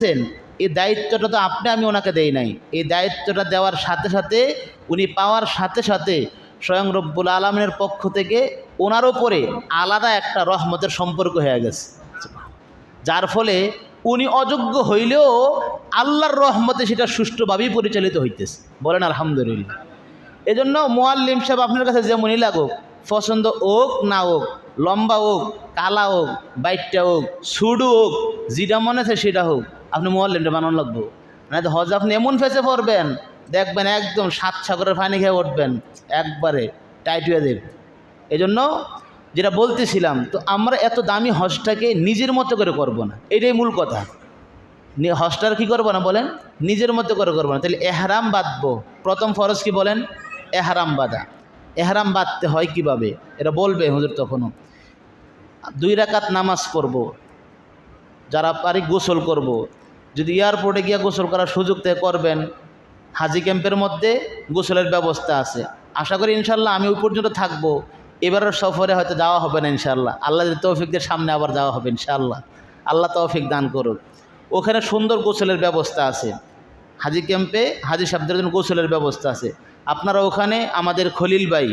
এই দায়িত্বটা তো আমি ওনাকে দেই নাই। এই দায়িত্বটা দেওয়ার সাথে সাথে উনি পাওয়ার সাথে সাথে স্বয়ং রব্বুল আলামিনের পক্ষ থেকে ওনার উপরে আলাদা একটা রহমতের সম্পর্ক হয়ে গেছে, যার ফলে উনি অযোগ্য হইলেও আল্লাহর রহমতে সেটা সুষ্ঠুভাবেই পরিচালিত হইতেছে। বলেন আলহামদুলিল্লাহ। এজন্য মুআল্লিম সাহেব আপনার কাছে যেমনই লাগুক, পছন্দ হোক না হোক, লম্বা হোক, কালা হোক, বাইটটা হোক, সুডু হোক, যেটা মনে আছে সেটা হোক, আপনি মুআল্লিমটা বানানো লাগবো। না তো হজ আপনি এমন ফেসে পড়বেন, দেখবেন একদম 7 সাগরের পানি খেয়ে উঠবেন, একবারে টাইট হয়ে দেবে। এজন্য যেটা বলতেছিলাম, তো আমরা এত দামি হজটাকে নিজের মতো করে করব না, এটাই মূল কথা। হজটার কি করবো না বলেন, নিজের মতো করে করবো না। তাহলে এহরাম বাঁধবো, প্রথম ফরজ কি বলেন? এহরাম বাঁধা। এহরাম বাঁধতে হয় কিভাবে এটা বলবে হুজুর। তখনও 2 রাকাত নামাজ পড়ব, যারা পারি গোসল করব। যদি এয়ারপোর্টে গিয়ে গোসল করার সুযোগ থেকে করবেন, হাজি ক্যাম্পের মধ্যে গোসলের ব্যবস্থা আছে। আশা করি ইনশাল্লাহ আমি ওই পর্যন্ত থাকবো। এবারের সফরে হয়তো যাওয়া হবে না ইনশাল্লাহ, আল্লাহ যদি তৌফিকদের সামনে আবার যাওয়া হবে ইনশাল্লাহ। আল্লাহ তৌফিক দান করুক। ওখানে সুন্দর গোসলের ব্যবস্থা আছে, হাজি ক্যাম্পে হাজি সাহেবদের জন্য গোসলের ব্যবস্থা আছে। আপনারা ওখানে আমাদের খলিল ভাই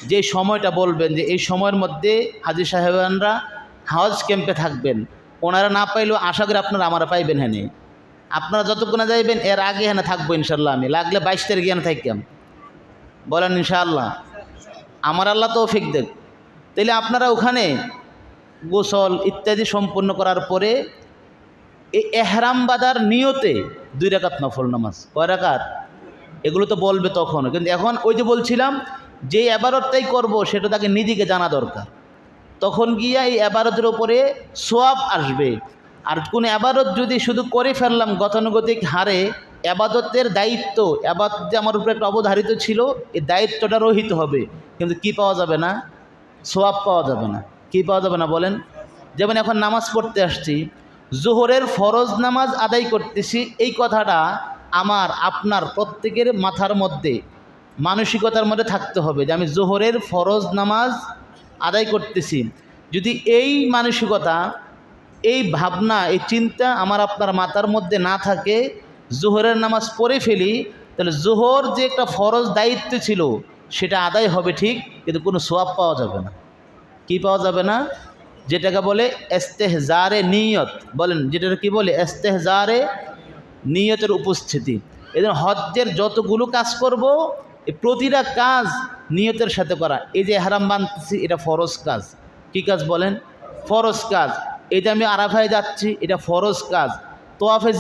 যে সময়টা বলবেন যে এই সময়ের মধ্যে হাজি সাহেবানরা হজ ক্যাম্পে থাকবেন, ওনারা না পাইলেও আশা করি আপনারা আমরা পাইবেন। হ্যাঁ, আপনারা যতক্ষণে যাইবেন এর আগে হ্যাঁ থাকবো ইনশাল্লাহ। আমি লাগলে 22 তারিখে হ্যাঁ থাকতাম, বলেন ইনশাআল্লাহ। আমার আল্লাহ তৌফিক দেখ। তাইলে আপনারা ওখানে গোসল ইত্যাদি সম্পন্ন করার পরে এই এহরাম বাঁধার নিয়তে 2 রাকাত নফল নামাজ। কয় রাকাত? এগুলো তো বলবে তখন, কিন্তু এখন ওই যে বলছিলাম যে এবারতটাই করব সেটা তাকে নিজেকে জানা দরকার। তখন গিয়া এই এবারতের উপরে সোয়াব আসবে। আর কোনো এবাদত যদি শুধু করে ফেললাম গতানুগতিক হারে, এবাদতের দায়িত্ব, এবাদত যে আমার উপরে একটা অবধারিত ছিল, এই দায়িত্বটা রহিত হবে, কিন্তু কি পাওয়া যাবে না? সোয়াব পাওয়া যাবে না। কি পাওয়া যাবে না বলেন? যেমন এখন নামাজ পড়তে আসছি, জোহরের ফরজ নামাজ আদায় করতেছি, এই কথাটা আমার আপনার প্রত্যেকের মাথার মধ্যে, মানসিকতার মধ্যে থাকতে হবে যে আমি জোহরের ফরজ নামাজ আদায় করতেছি। যদি এই মানসিকতা, এই ভাবনা, এই চিন্তা আমার আপনার মাথার মধ্যে না থাকে, জোহরের নামাজ পড়ে ফেলি, তাহলে জোহর যে একটা ফরজ দায়িত্ব ছিল সেটা আদায় হবে ঠিক, কিন্তু কোনো সোয়াব পাওয়া যাবে না। কি পাওয়া যাবে না? যেটাকে বলে ইস্তেহজারে নিয়ত। বলেন, যেটা কি বলে? ইস্তেহজারে নিয়তের উপস্থিতি। এজন্য হজ্জের যতগুলো কাজ করব, এই প্রতিটা কাজ নিয়তের সাথে করা। এই যে ইহরাম বাঁধতেছি, এটা ফরজ কাজ। কি কাজ বলেন? ফরজ কাজ। এই যে আমি আরাফায় যাচ্ছি, এটা ফরজ কাজ। তোয়াফে